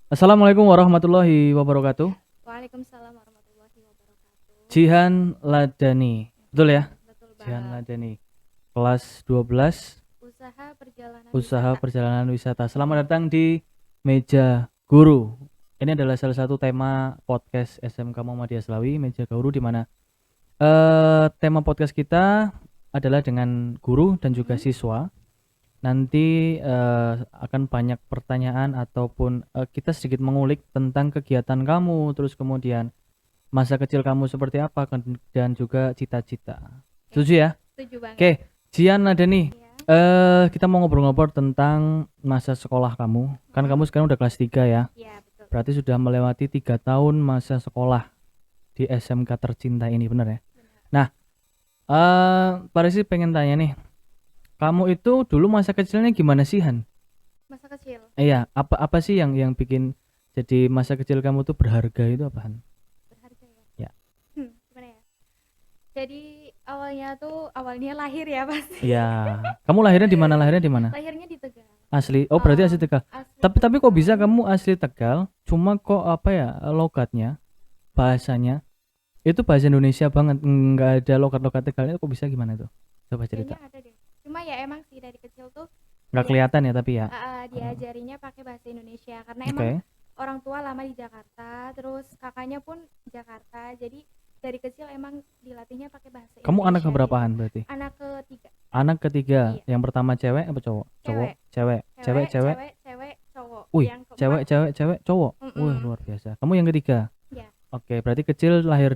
Assalamualaikum warahmatullahi wabarakatuh. Waalaikumsalam warahmatullahi wabarakatuh. Jihan Ladani. Betul ya? Betul Jihan banget. Ladani. Kelas 12 Usaha perjalanan Usaha wisata. Perjalanan Wisata. Selamat datang di Meja Guru. Ini adalah salah satu tema podcast SMK Muhammadiyah Slawi, Meja Guru, di mana tema podcast kita adalah dengan guru dan juga Mm-mm. siswa. Nanti akan banyak pertanyaan ataupun kita sedikit mengulik tentang kegiatan kamu, terus kemudian masa kecil kamu seperti apa dan juga cita-cita. Oke, Setuju ya? setuju banget. Oke, Jian ada nih. Ya. Kita mau ngobrol-ngobrol tentang masa sekolah kamu. Kan Mm-mm. kamu sekarang udah kelas 3 ya. Ya, betul. Berarti sudah melewati 3 tahun masa sekolah di SMK tercinta ini, bener ya? Benar. Nah, Pak Resi pengen tanya nih. Kamu itu dulu masa kecilnya gimana sih, Han? Masa kecil Iya, apa sih yang bikin jadi masa kecil kamu tuh berharga itu apa, Han? berharga ya. Ya. Gimana ya? Jadi awalnya lahir ya pasti. Iya. Kamu lahirnya di mana? Lahirnya di mana? Lahirnya di Tegal. Asli. Oh, berarti asli Tegal. Asli Tapi kok bisa Tegal. kamu asli Tegal? Cuma kok apa ya logatnya, bahasanya itu bahasa Indonesia banget, nggak ada logat-logat Tegalnya. Kok bisa gimana tuh? Coba cerita. Kayaknya ada deh. Cuma ya emang sih dari kecil tuh Nggak dia kelihatan ya tapi ya. Oh, diajarinya pakai bahasa Indonesia karena emang oke. orang tua lama di Jakarta, terus kakaknya pun Jakarta. Jadi dari kecil emang dilatihnya pakai bahasa Kamu anak Indonesia gitu. keberapaan berarti? Anak ketiga. Anak ketiga. Iya, Yang pertama cewek apa cowok? Cowok, cewek. cewek, cewek, Cewek, cewek. cewek, cewek, cowok. Wih, Yang keempat, cewek, cewek, cewek, cowok. Wih, mm luar biasa. Kamu yang ketiga. ya, Oke, berarti kecil lahir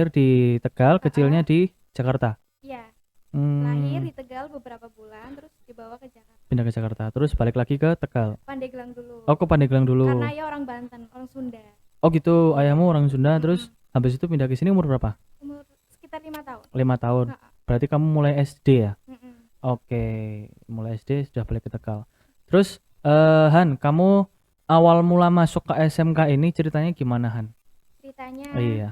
di Tegal, kecilnya uh di Jakarta. ya, lahir Hmm, di Tegal beberapa bulan, terus dibawa ke Jakarta. pindah ke Jakarta, terus balik lagi ke Tegal. Pandeglang dulu. Oh, ke Pandeglang Karena dulu. ya orang Banten, orang Sunda. Oh gitu, ayahmu orang Sunda, terus Mm-mm. habis itu pindah ke sini umur berapa? Umur sekitar 5 tahun. 5 tahun. Ha-ha. Berarti kamu mulai SD ya? Mm-mm. Oke, mulai SD sudah balik ke Tegal. Terus, Han, kamu awal mula masuk ke SMK ini ceritanya gimana, Han? Ceritanya, Oh, iya,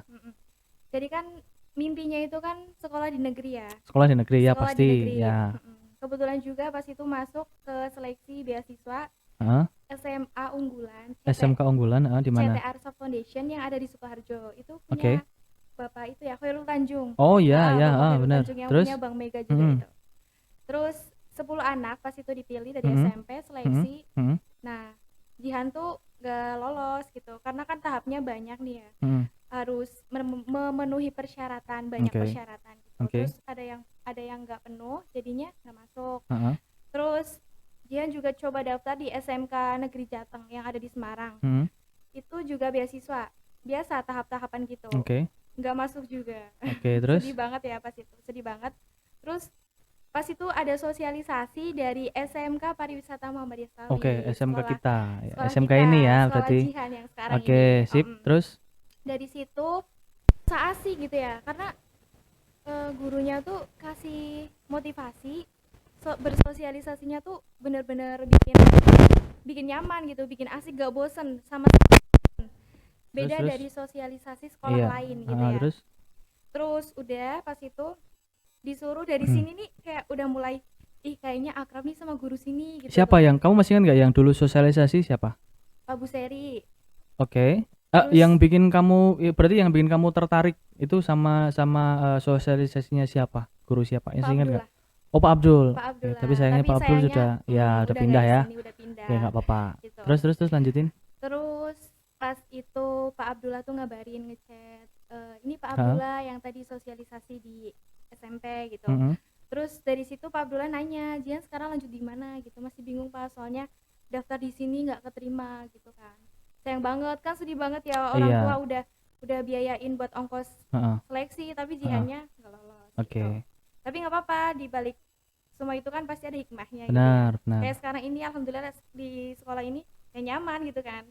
jadi kan mimpinya itu kan sekolah di negeri ya, sekolah di negeri ya sekolah di pasti, negeri. ya. Kebetulan juga pas itu masuk ke seleksi beasiswa Hah? SMA unggulan SMK unggulan, di mana? CTR Sub Foundation yang ada di Sukoharjo. Itu Oke. punya bapak itu ya, Khairul Tanjung. Oh ya, ya, Bapak Khairul benar. Tanjung yang punya Terus, Bank Mega juga mm, itu. Terus 10 anak pas itu dipilih dari mm, SMP mm, seleksi. mm, Nah, Jihan tuh gak lolos gitu karena kan tahapnya banyak nih ya, mm. harus memenuhi persyaratan, banyak Oke, persyaratan gitu. oke. Terus ada yang nggak penuh jadinya nggak masuk. Heeh, Terus Jihan juga coba daftar di SMK Negeri Jateng yang ada di Semarang, mm, itu juga beasiswa biasa tahap-tahapan gitu, oke, nggak masuk juga. oke. Terus, Sedih banget ya pas itu, sedih banget. Terus pas itu ada sosialisasi dari SMK Pariwisata Muhammadiyah oke, Slawi, SMK sekolah kita, ya, sekolah SMK kita, ini ya, sekolah berarti. Jihan yang sekarang Oke, ini. sip. Terus, Dari situ asik gitu ya karena gurunya tuh kasih motivasi, bersosialisasinya tuh bener-bener bikin bikin nyaman gitu, bikin asik, gak bosen sama, terus, beda terus. dari sosialisasi sekolah Iya. lain gitu ya. Terus, Terus udah pas itu disuruh dari sini nih, kayak udah mulai ih kayaknya akrab nih sama guru sini gitu siapa tuh. yang kamu masih ingat nggak yang dulu sosialisasi siapa? Pak Bu Seri. Oke. Terus Yang bikin kamu, berarti yang bikin kamu tertarik itu sama sama sosialisasinya siapa? Guru siapa? Pak Yang ingat nggak? Abdullah. Oh, Pak Abdul. Pak Oke, tapi Abdullah sayangnya tapi Pak Abdul sayangnya sudah, ya udah udah nggak pindah di ya. sini, udah Oke, pindah nggak apa-apa. gitu. Terus lanjutin. Terus pas itu Pak Abdullah tuh ngabarin ngechat, ini Pak Heeh. Abdullah yang tadi sosialisasi di SMP gitu. Mm-mm. Terus dari situ Pak Abdullah nanya, Jian sekarang lanjut di mana gitu, masih bingung Pak soalnya daftar di sini nggak keterima gitu kan. Sayang banget kan, sedih banget ya, orang tua Iya. udah biayain buat ongkos Heeh. seleksi tapi Heeh. Jihannya nggak lolos gitu. Oke. Tapi nggak apa-apa, di balik semua itu kan pasti ada hikmahnya gitu ya. Benar, Kayak benar. sekarang ini alhamdulillah di sekolah ini ya nyaman gitu kan.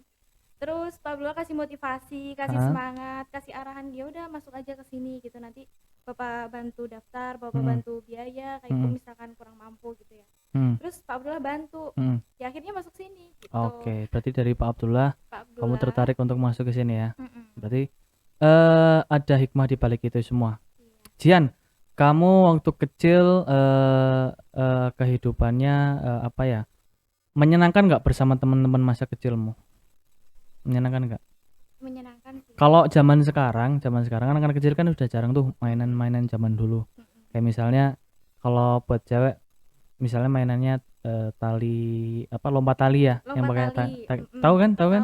Terus Pak Abdullah kasih motivasi, kasih Heeh. semangat, kasih arahan, ya udah masuk aja ke sini gitu, nanti Bapak bantu daftar, Bapak Mm-mm. bantu biaya kayak Mm-mm. misalkan kurang mampu gitu ya. Mm. Terus Pak Abdullah bantu, Mm. ya akhirnya masuk sini gitu. Oke, berarti dari Pak Abdullah Pak kamu Abdullah. tertarik untuk masuk ke sini ya. Mm-mm. Berarti ada hikmah di balik itu semua. Iya. Jian, kamu waktu kecil kehidupannya apa ya? Menyenangkan nggak bersama teman-teman masa kecilmu? Menyenangkan nggak? menyenangkan sih. Kalau zaman sekarang anak-anak kecil kan udah jarang tuh mainan-mainan zaman dulu. Mm-mm. Kayak misalnya kalau buat cewek misalnya mainannya tali apa lompat tali ya yang Lompat pakai tali. tahu kan Tahu.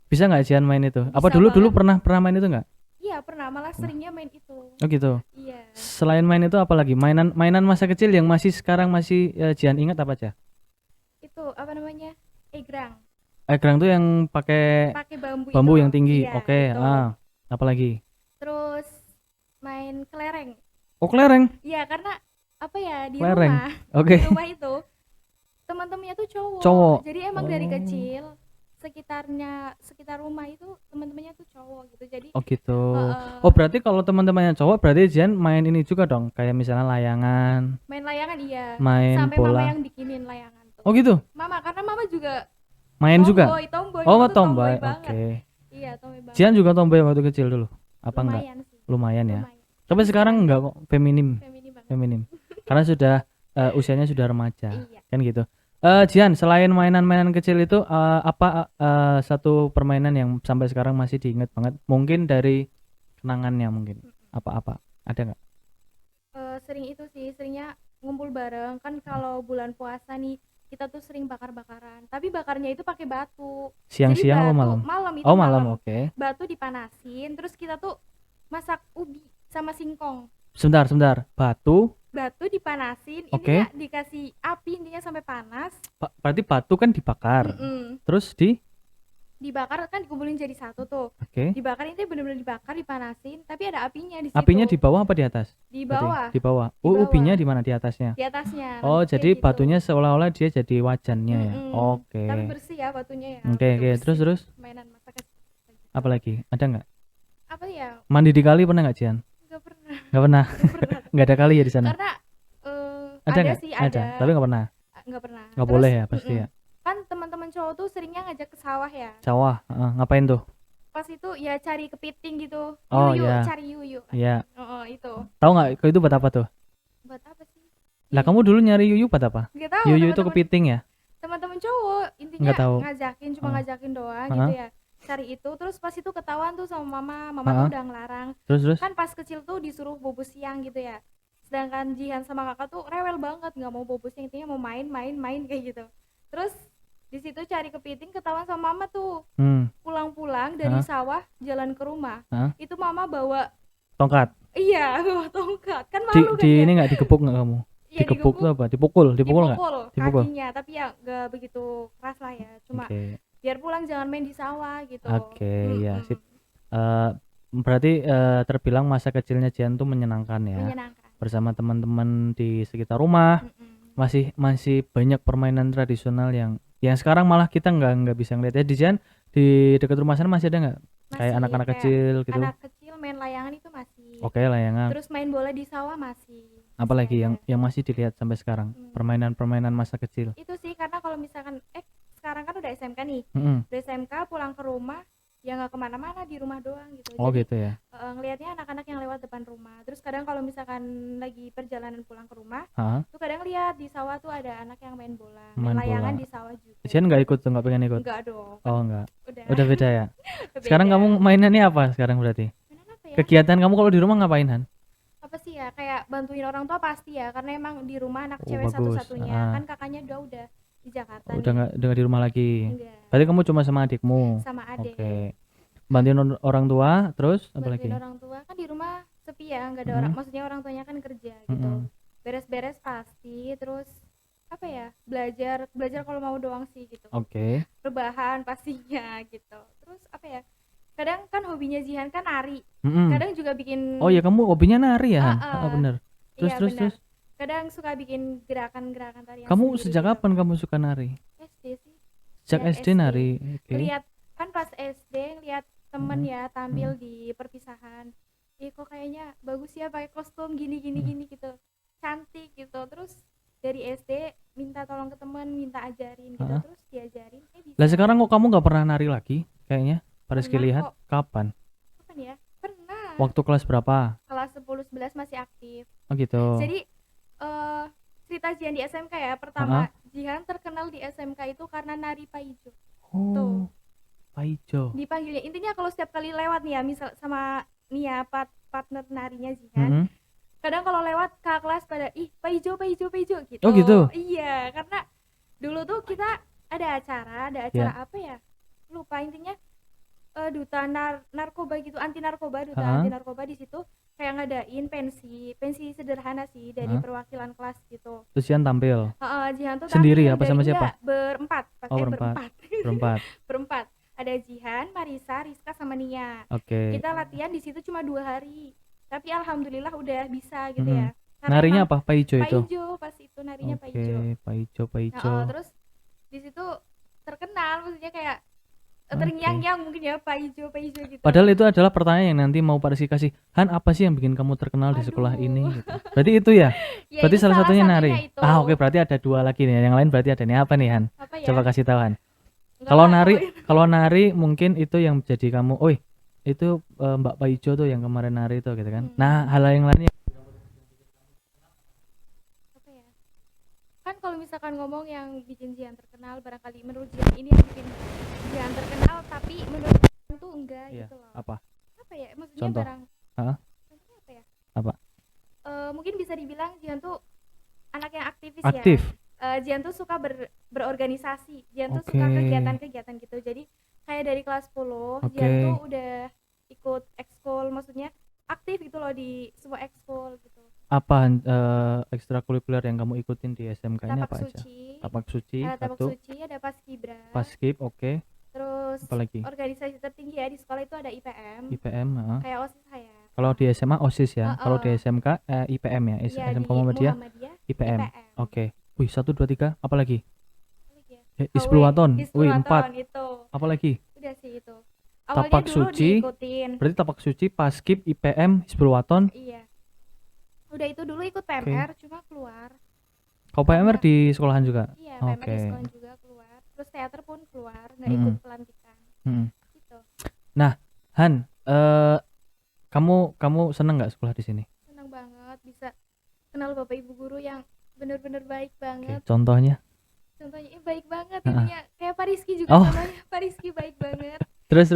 bisa nggak Jian main itu apa Bisa dulu banget. pernah main itu nggak? Iya, pernah, malah seringnya main itu. Oh gitu. Iya. Selain main itu apa lagi mainan masa kecil yang masih sekarang masih Jian ingat apa aja? Itu apa namanya? Egrang. Egrang tuh yang pakai Pakai bambu bambu itu. yang tinggi. Iya, Oke, itu. apa lagi? Terus main kelereng. Oh, kelereng. Iya, karena apa ya, di Kelereng. rumah. Oke. Di rumah itu teman-temannya tuh cowok. Cowok. Jadi emang dari Oh. kecil sekitar rumah itu teman-temannya tuh cowok gitu. Jadi Oh gitu. eh, Oh berarti kalau teman-temannya cowok berarti Jian main ini juga dong, kayak misalnya layangan, main layangan iya. main Sampai mama bola. yang bikinin layangan tuh. Oh gitu. Mama, karena mama juga Main juga. tomboy. Oh Mama tuh tomboy. banget. Oke. Iya, tomboy banget. Jian juga tomboy waktu kecil dulu. Apa enggak? Lumayan sih. Lumayan ya. Lumayan. Tapi sekarang enggak kok, feminim. Feminim banget. Feminim. Karena sudah usianya sudah remaja. Iya. Kan gitu. Jian, selain mainan-mainan kecil itu apa satu permainan yang sampai sekarang masih diingat banget? Mungkin dari kenangannya mungkin. Apa-apa? Ada nggak? Sering itu sih, seringnya ngumpul bareng kan kalau bulan puasa nih kita tuh sering bakar-bakaran. Tapi bakarnya itu pakai batu. Jadi Siang-siang apa batu malam? malam itu Oh malam, oke. Batu dipanasin, terus kita tuh masak ubi sama singkong. Sebentar. Batu dipanasin, Oke. intinya dikasih api intinya sampai panas. Berarti batu kan dibakar. Mm-mm. Terus Dibakar kan dikumpulin jadi satu tuh. oke. Dibakar itu benar-benar dibakar, dipanasin, tapi ada apinya di situ. Apinya di bawah apa di atas? Di Berarti bawah. Di bawah. Di bawah. Ubinya di mana? Di atasnya. Di atasnya. Oh, nanti jadi kayak gitu. batunya seolah-olah dia jadi wajannya ya. Mm-mm. Oke. Tapi bersih ya batunya ya. Oke. Bersih. Terus Mainan masa kecil. apa lagi? Ada nggak? Apa ya? Mandi di kali pernah nggak, Jian? Nggak pernah. Nggak pernah. Nggak pernah. Nggak ada kali ya di sana. Karena Ada ada nggak? sih, ada. Tapi nggak pernah. Nggak pernah. Nggak Terus, boleh ya pasti ya. kan teman-teman cowok tuh seringnya ngajak ke sawah ya. Sawah. Ngapain tuh? Pas itu ya cari kepiting gitu. Oh, Yuyu, iya. cari yuyu. Iya. Oh, itu. Tahu nggak? Itu buat apa tuh? Buat apa sih? Lah kamu dulu nyari yuyu buat apa? Nggak tahu. Yuyu itu teman-teman- kepiting ya? teman-teman cowok intinya Nggak tahu. cuma Oh. ngajakin doang Heeh. gitu ya, cari itu. Terus pas itu ketahuan tuh sama mama Heeh. tuh udah ngelarang. Terus Kan pas kecil tuh disuruh bobo siang gitu ya, sedangkan Jihan sama kakak tuh rewel banget, nggak mau bobo siang, intinya mau main kayak gitu. Terus di situ cari kepiting, ketahuan sama mama tuh. Pulang-pulang dari Heeh. sawah jalan ke rumah, Heeh. itu mama bawa Tongkat. iya bawa tongkat, kan Di malu kan ya. ini nggak digepuk nggak kamu? Iya, Digepuk tuh apa? Dipukul nggak? Dipukul. kakinya, tapi ya nggak begitu keras lah ya, cuma Oke. biar pulang jangan main di sawah gitu. Oke, ya Mm-mm. sip. Berarti terbilang masa kecilnya Jian tuh menyenangkan ya. Menyenangkan. Bersama teman-teman di sekitar rumah. Mm-mm. Masih banyak permainan tradisional yang sekarang malah kita nggak bisa ngeliat ya. Di Jian di dekat rumah sana masih ada nggak? Kayak Masih, anak-anak kayak kecil gitu. anak kecil main layangan itu masih. Oke, layangan. Terus main bola di sawah masih. Apalagi Masih ada. yang masih dilihat sampai sekarang? Permainan-permainan masa kecil. Itu sih, karena kalau misalkan sekarang kan udah SMK nih. Mm-mm. Udah SMK pulang ke rumah ya nggak kemana-mana, di rumah doang gitu. Oh Jadi gitu ya. ngelihatnya anak-anak yang lewat depan rumah. Terus kadang kalau misalkan lagi perjalanan pulang ke rumah, Hah? tuh kadang lihat di sawah tuh ada anak yang main bola, Main main layangan bola. di sawah juga. Jian nggak ikut tuh, nggak pengen ikut? Enggak dong. Oh enggak. Udah Udah beda ya. beda. Sekarang kamu mainannya apa sekarang berarti? Mainan apa ya? Kegiatan kamu kalau di rumah ngapain, Han? Apa sih ya, kayak bantuin orang tua pasti ya, karena emang di rumah anak Oh, cewek bagus. satu-satunya. Kan kakaknya udah di Jakarta Udah nih. nggak di rumah lagi. Enggak. Berarti kamu cuma sama adikmu. Sama adik. Oke. Bantuin orang tua, terus apa lagi? Bantuin orang tua, kan di rumah sepi ya, nggak ada orang, maksudnya orang tuanya kan kerja gitu. Mm-mm. Beres-beres pasti, terus apa ya, belajar kalau mau doang sih gitu. Oke. Rebahan pastinya gitu. Terus apa ya, kadang kan hobinya Jihan kan nari. Mm-mm. Kadang juga bikin, Oh ya, kamu hobinya nari ya, Han? Bener. iya, Terus benar. Kadang suka bikin gerakan-gerakan tarian kamu sendiri sejak gitu. kapan kamu suka nari? SD sih. Sejak Ya, SD SD. nari. Oke. Lihat kan pas SD ngeliat temen ya tampil di perpisahan, kok kayaknya bagus ya pakai kostum gini gitu, cantik gitu. Terus dari SD minta tolong ke temen, minta ajarin gitu. Terus diajarin, bisa. Lah sekarang kok kamu nggak pernah nari lagi? Kayaknya pada Pernah sekali lihat. kok. Kapan? Kapan ya? Pernah. Waktu kelas berapa? Kelas 10-11 masih aktif. Oh gitu. Jadi cerita Jihan di SMK ya, pertama Jihan terkenal di SMK itu karena nari Paijo. Oh. Pak Ijo. Dipanggilnya intinya kalau setiap kali lewat nih ya, misal sama nih ya partner narinya Zihan, Mm-mm. kadang kalau lewat ke kelas pada ih Pak Ijo Pak Ijo Pak Ijo gitu. Oh gitu. Iya, karena dulu tuh kita ada acara Ya. apa ya, lupa, intinya duta narkoba gitu, anti narkoba, duta Heeh. anti narkoba di situ kayak ngadain pensi pensi sederhana sih dari Heeh. perwakilan kelas gitu. Terus Jihan tampil Jihan tuh sendiri tampil apa dari sama enggak siapa? berempat, Oh pakai berempat. berempat. Berempat. Berempat, ada Jihan, Marisa, Rizka sama Nia. Oke. Kita latihan di situ cuma 2 hari, tapi alhamdulillah udah bisa gitu Mm-mm. ya, karena Narinya emang apa? Pak Ijo Pak itu. Ijo pas itu narinya Pak Oke, Ijo. Pak Ijo, Pak Ijo. Nah, terus di situ terkenal, maksudnya kayak Oke. terngiang-ngiang mungkin ya, Pak Ijo gitu. Padahal itu adalah pertanyaan yang nanti mau Pak Rizky kasih. Han, apa sih yang bikin kamu terkenal di sekolah Waduh. ini? Gitu. Berarti itu ya? Ya Berarti itu salah salah satunya satunya nari. itu. Ah, oke, berarti ada 2 lagi nih. Yang lain berarti ada nih. Apa nih, Han? Apa Coba ya? kasih tahu, Han. Enggak Kalau lah nari, kalau kalau nari mungkin itu yang jadi kamu. Oh, itu Mbak Pak Ijo tuh yang kemarin nari itu gitu kan. Nah, hal yang lainnya. apa ya? Kan kalau misalkan ngomong yang bikin Jihan terkenal, barangkali menurut Jihan ini yang bikin Jihan terkenal, tapi menurut orang tuh enggak Iya, gitu loh. apa? Apa ya? Maksudnya Contoh. Hah? contohnya apa ya? Apa? Mungkin bisa dibilang Jihan tuh anak yang aktivis ya. Aktif. Jihan tuh suka berorganisasi. Jihan tuh Oke. suka kegiatan-kegiatan gitu. Jadi kayak dari kelas 10, Jihan Oke. tuh udah ikut ekskul, maksudnya aktif gitu loh di semua ekskul gitu. Apa ekstrakurikuler yang kamu ikutin di SMK-nya Tapak apa aja? suci, Tapak suci ada tapak satu, suci, ada paskibra, paskib, oke. terus Apalagi? organisasi tertinggi ya di sekolah itu ada IPM, IPM, heeh. kayak OSIS saya. Kalau di SMA OSIS ya. Kalau di Heeh. SMK IPM ya. Iya, SMK di Muhammadiyah Muhammadiyah IPM. IPM. Oke. Wih, 1 2 3, apa lagi? Apa lagi ya? Isbul Waton. Hispul Wih, Waton 4. itu. Apa lagi? Udah sih itu. Awalnya Tapak dulu suci. diikutin. Berarti tapak suci, paskib, IPM, Isbul Waton. Iya. Udah itu dulu ikut Oke. PMR cuma keluar. Kau PMR di sekolahan juga? Iya, PMR di Oke. sekolah juga keluar. Terus teater pun keluar, nggak Mm-mm. ikut pelantikan. Gitu. Nah, Han, kamu seneng nggak sekolah di sini? Senang banget bisa kenal bapak ibu guru yang bener-bener baik Oke, banget. contohnya. Contohnya baik banget, Heeh. intinya kayak Pak Rizky juga Oh. contohnya. Pak Rizky baik banget. Terus.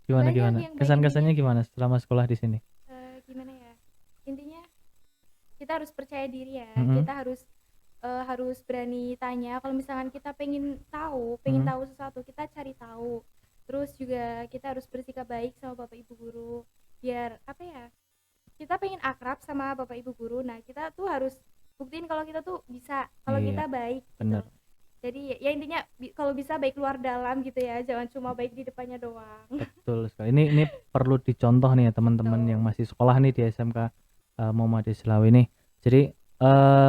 Gimana Banyak gimana? yang baik, Kesan-kesannya gimana selama sekolah di sini? Gimana ya? Intinya kita harus percaya diri ya. Mm-mm. Kita harus berani tanya kalau misalkan kita pengen tahu sesuatu, kita cari tahu. Terus juga kita harus bersikap baik sama bapak ibu guru, biar apa ya, kita pengen akrab sama bapak ibu guru. Nah, kita tuh harus buktiin kalau kita tuh bisa, kalau Iya, kita baik bener. gitu. Jadi ya intinya kalau bisa baik luar dalam gitu ya, jangan cuma baik di depannya doang. Betul sekali. Ini perlu dicontoh nih ya teman-teman Betul. yang masih sekolah nih di SMK Muhammadiyah Slawi ini. Jadi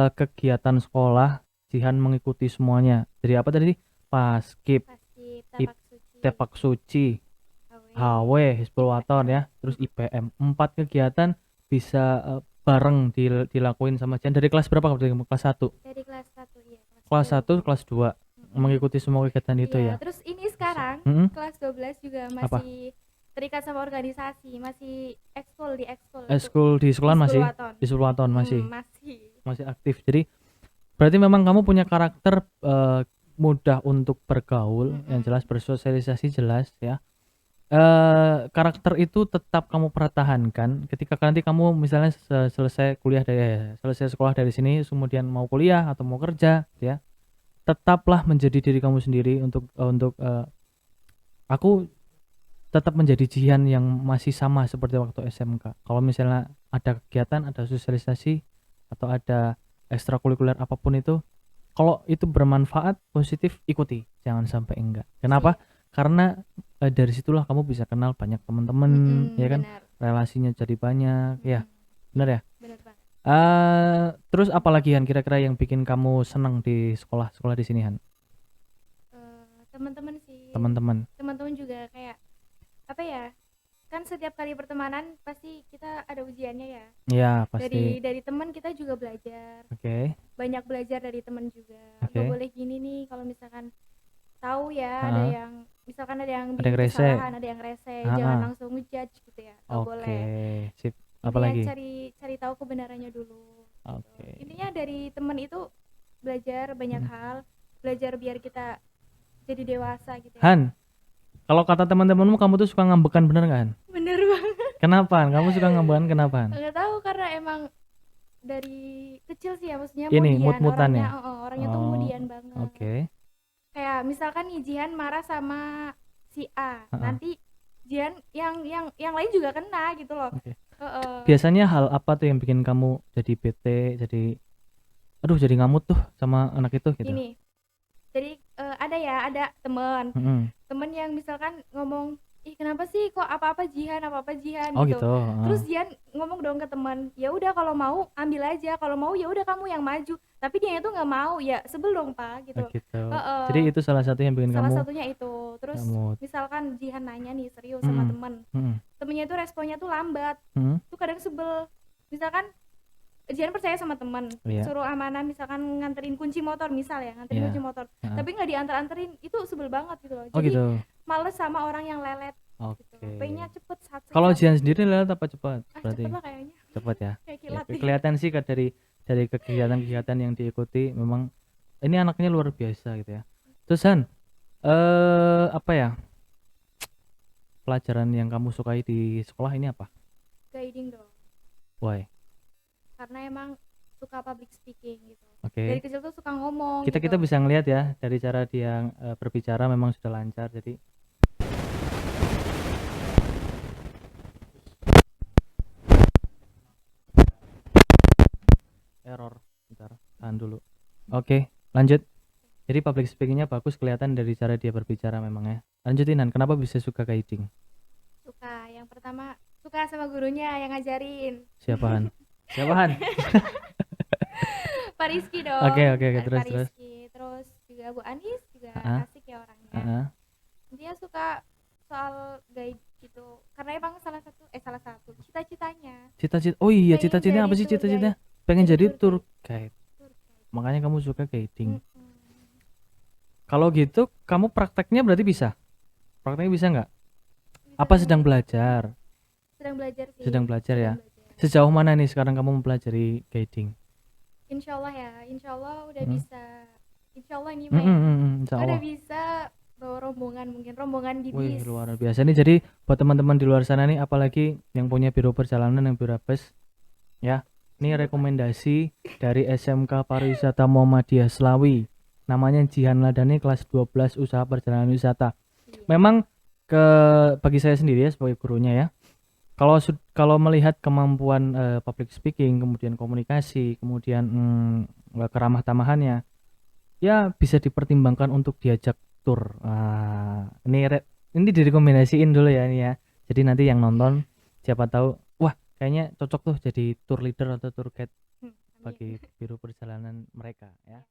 kegiatan sekolah Jihan mengikuti semuanya. Jadi apa tadi? Paskib, Pasti Ip- tapak suci, Tepak Suci, HW, Hispul Waton ya, terus IPM. 4 kegiatan bisa bareng dilakuin sama Jihan. Dari kelas berapa? Dari kelas 1. dari kelas 1 ya, Kelas 1, kelas 2 mengikuti semua kegiatan itu Iya, ya. terus ini sekarang Mm-mm. kelas 12 juga Apa? masih terikat sama organisasi, masih ekskul di ekskul. Ekskul di sekolahan masih? Waton. Di Hispul Waton masih? Masih. Aktif. Jadi berarti memang kamu punya karakter mudah untuk bergaul, yang jelas bersosialisasi jelas ya. Karakter itu tetap kamu pertahankan ketika nanti kamu misalnya selesai sekolah dari sini, kemudian mau kuliah atau mau kerja ya, tetaplah menjadi diri kamu sendiri untuk aku tetap menjadi Jihan yang masih sama seperti waktu SMK. Kalau misalnya ada kegiatan, ada sosialisasi atau ada ekstrakurikuler apapun itu, kalau itu bermanfaat positif ikuti, jangan sampai enggak. Kenapa? Karena dari situlah kamu bisa kenal banyak teman-teman, ya kan? Benar. Relasinya jadi banyak, ya. Benar ya? Benar banget. Terus apalagi Han kira-kira yang bikin kamu senang di sekolah di sini Han? Teman-teman sih. Teman-teman juga kayak apa ya? Kan setiap kali pertemanan pasti kita ada ujiannya ya. Ya, pasti. Dari teman kita juga belajar. Oke. Banyak belajar dari teman juga. Oke. Gak boleh gini nih, kalau misalkan tahu ya ada yang misalkan ada yang Ada yang bikin rese. kesalahan, ada yang rese, jangan langsung ngejudge gitu ya. Gak boleh. Oke, sip. Intinya Apalagi? cari tahu kebenarannya dulu. Oke. Intinya dari teman itu belajar banyak hal, belajar biar kita jadi dewasa gitu ya. Han, Kalau kata teman-temanmu kamu tuh suka ngambekan bener kan? Bener banget. Kenapa? Kamu suka ngambekan kenapa? Nggak tahu karena emang dari kecil sih ya, maksudnya Ini mudian mood-moodan orangnya, ya? orangnya tuh Oh, mudian banget. oke. Kayak misalkan nih Jihan marah sama si A, Heeh, nanti Jihan yang lain juga kena gitu loh. oke. Heeh. Biasanya hal apa tuh yang bikin kamu jadi bete, jadi aduh jadi ngamut tuh sama anak itu gitu? Gini, jadi ada temen Mm-mm. temen yang misalkan ngomong, ih kenapa sih kok apa-apa Jihan Oh gitu. gitu. Terus Heeh. Jihan ngomong dong ke temen, ya udah kalau mau ambil aja, kalau mau ya udah kamu yang maju. Tapi dia itu nggak mau, ya sebel dong pak Oh gitu. gitu. Jadi Heeh. itu salah satu yang bikin Salah kamu satunya itu. Terus ngamut. misalkan Jihan nanya nih serius sama Mm-mm. temen, Mm-mm. temennya itu responnya tuh lambat, Mm-mm. tuh kadang sebel. Misalkan Jihan percaya sama temen, Iya, suruh amanah misalkan nganterin kunci motor, misal ya nganterin kunci iya. motor, Heeh. tapi nggak diantar-anterin, itu sebel banget gitu loh. Oh Jadi gitu. males sama orang yang lelet gitu Oke. loh, pengennya cepet sat sat Kalau sat, Jian sendiri lewat apa cepat? cepet Berarti lah kayaknya. cepat ya. Kayak Ya, kilat nih. kelihatan sih dari kegiatan-kegiatan yang diikuti memang ini anaknya luar biasa gitu ya. Terus Han, apa ya? Pelajaran yang kamu sukai di sekolah ini apa? Guiding dong, Why? karena emang suka public speaking gitu, dari Oke. kecil tuh suka ngomong Kita gitu. kita bisa ngelihat ya dari cara dia berbicara memang sudah lancar. Jadi error. Bentar, tahan dulu. Oke, lanjut. Jadi public speakingnya bagus kelihatan dari cara dia berbicara memang ya. Lanjutin Han, kenapa bisa suka guiding? Suka, yang pertama suka sama gurunya yang ngajarin. Siapa Han? Siapa Han? Pak Rizky Oke dong, oke oke, terus Pak terus. Rizky, terus juga Bu Anis juga Heeh, asik ya orangnya. heeh. Dia suka soal guide gitu, karena emang salah satu cita-citanya Cita-cita. Oh iya, pengen cita-citanya jadi apa sih tour cita-cita? guide, Pengen jadi jadi tour tour guide, guide. tour guide. Makanya kamu suka guiding. Mm-mm. Kalau gitu, kamu prakteknya berarti bisa? Prakteknya bisa nggak? Bisa Apa dong, sedang belajar? sedang belajar sih, Sedang belajar ya. sedang belajar. Sejauh mana nih sekarang kamu mempelajari guiding? Insya Allah ya, insya Allah udah Hmm? bisa, insya Allah ini mah ya, Insya udah Allah. bisa bawa rombongan, mungkin rombongan di Wih, bis. luar biasa nih. Jadi buat teman-teman di luar sana nih, apalagi yang punya biro perjalanan yang biro bus, ya. Ini Sumpah, Pak. rekomendasi dari SMK Pariwisata Muhammadiyah Slawi. Namanya Jihan Ladani kelas 12 Usaha Perjalanan Wisata. Iya. Memang ke bagi saya sendiri ya sebagai gurunya ya. Kalau melihat kemampuan public speaking, kemudian komunikasi, kemudian keramah tamahannya, ya bisa dipertimbangkan untuk diajak tour. Ini direkomendasiin dulu ya ini ya. Jadi nanti yang nonton siapa tahu, wah kayaknya cocok tuh jadi tour leader atau tour guide Amin. bagi biro perjalanan mereka ya.